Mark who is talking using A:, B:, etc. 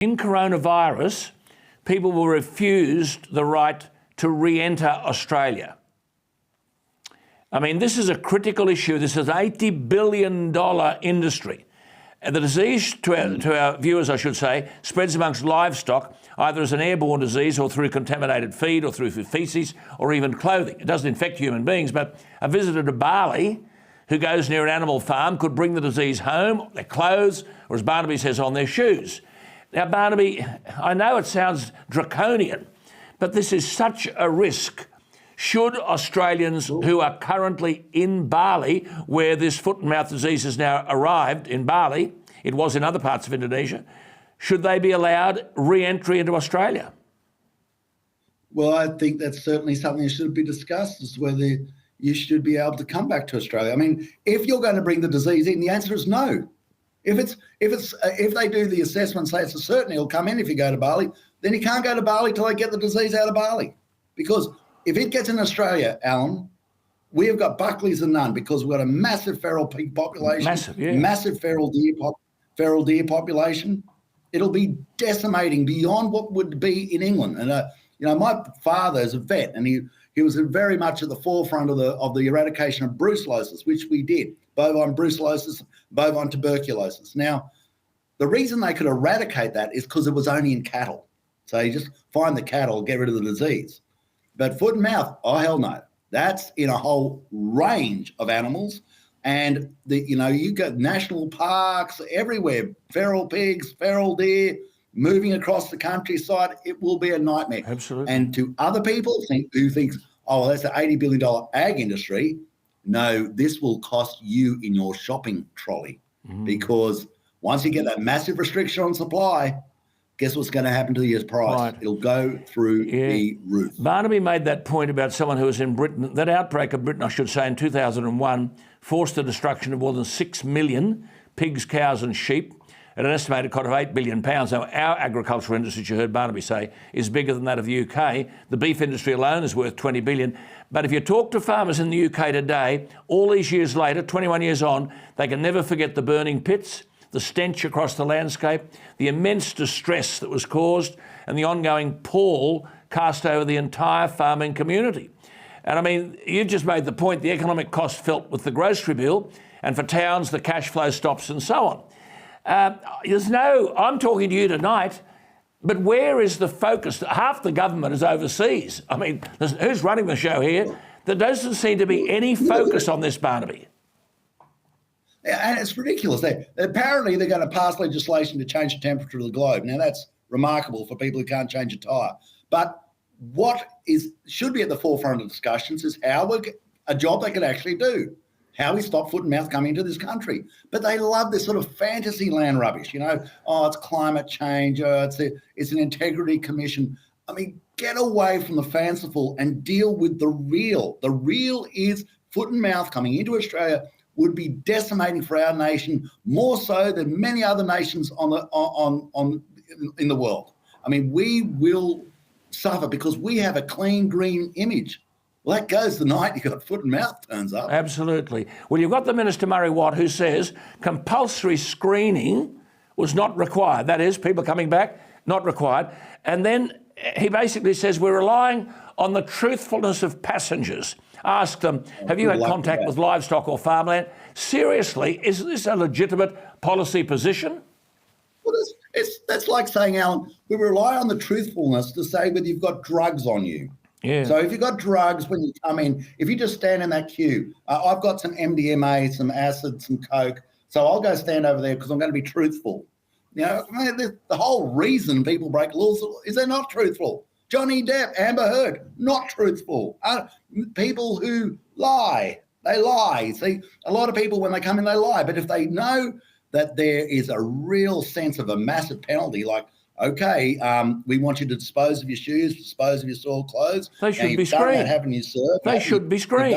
A: In coronavirus, people were refused the right to re-enter Australia. I mean, this is a critical issue. This is an $80 billion industry. And the disease, to our viewers, I should say, spreads amongst livestock, either as an airborne disease or through contaminated feed or through faeces or even clothing. It doesn't infect human beings, but a visitor to Bali who goes near an animal farm could bring the disease home, their clothes, or as Barnaby says, on their shoes. Now, Barnaby, I know it sounds draconian, but this is such a risk. Should Australians who are currently in Bali, where this foot and mouth disease has now arrived in Bali, it was in other parts of Indonesia, should they be allowed re-entry into Australia?
B: Well, I think that's certainly something that should be discussed, as whether you should be able to come back to Australia. I mean, if you're going to bring the disease in, the answer is no. If they do the assessment, say it's a certainty he'll come in if you go to Bali, then you can't go to Bali till they get the disease out of Bali. Because if it gets in Australia, Alan, we have got Buckleys and none, because we've got a massive feral pig population, massive feral deer population. It'll be decimating beyond what would be in England. And you know, my father is a vet, and he was very much at the forefront of the eradication of brucellosis, which we did, bovine brucellosis, bovine tuberculosis. Now, the reason they could eradicate that is because it was only in cattle. So you just find the cattle, get rid of the disease. But foot and mouth, oh, hell no. That's in a whole range of animals. And, you got national parks everywhere, feral pigs, feral deer, moving across the countryside. It will be a nightmare.
A: Absolutely.
B: And to other people who think, oh, that's an $80 billion ag industry, no, this will cost you in your shopping trolley. Because once you get that massive restriction on supply, guess what's going to happen to your price? Right. It'll go through the roof.
A: Barnaby made that point about someone who was in Britain. That outbreak of Britain, I should say, in 2001, forced the destruction of more than 6 million pigs, cows and sheep at an estimated cost of £8 billion. Now, our agricultural industry, as you heard Barnaby say, is bigger than that of the UK. The beef industry alone is worth $20 billion. But if you talk to farmers in the UK today, all these years later, 21 years on, they can never forget the burning pits, the stench across the landscape, the immense distress that was caused, and the ongoing pall cast over the entire farming community. And I mean, you've just made the point, the economic cost felt with the grocery bill, and for towns, the cash flow stops and so on. I'm talking to you tonight, but where is the focus? Half the government is overseas. I mean, who's running the show here? There doesn't seem to be any focus on this, Barnaby.
B: And it's ridiculous. Apparently, they're going to pass legislation to change the temperature of the globe. Now, that's remarkable for people who can't change a tyre. But what should be at the forefront of discussions is a job they could actually do, how we stop foot and mouth coming into this country. But they love this sort of fantasy land rubbish, it's climate change, it's an integrity commission. I mean, get away from the fanciful and deal with the real. The real is foot and mouth coming into Australia would be decimating for our nation, more so than many other nations in the world. I mean, we will suffer because we have a clean green image. Well, that goes the night you got foot and mouth turns up.
A: Absolutely. Well, you've got the Minister, Murray Watt, who says compulsory screening was not required. That is, people coming back, not required. And then he basically says we're relying on the truthfulness of passengers. Ask them, have you had contact with livestock or farmland? Seriously, is this a legitimate policy position?
B: Well, that's like saying, Alan, we rely on the truthfulness to say whether you've got drugs on you.
A: Yeah.
B: So if you've got drugs when you come in, if you just stand in that queue, I've got some MDMA, some acid, some coke, so I'll go stand over there because I'm going to be truthful. The whole reason people break laws is they're not truthful. Johnny Depp, Amber Heard, not truthful. People who lie, they lie. See, a lot of people, when they come in, they lie. But if they know that there is a real sense of a massive penalty, like, okay, we want you to dispose of your shoes, dispose of your soiled clothes.
A: They should be screened.
B: Haven't you, sir?
A: They should be screened.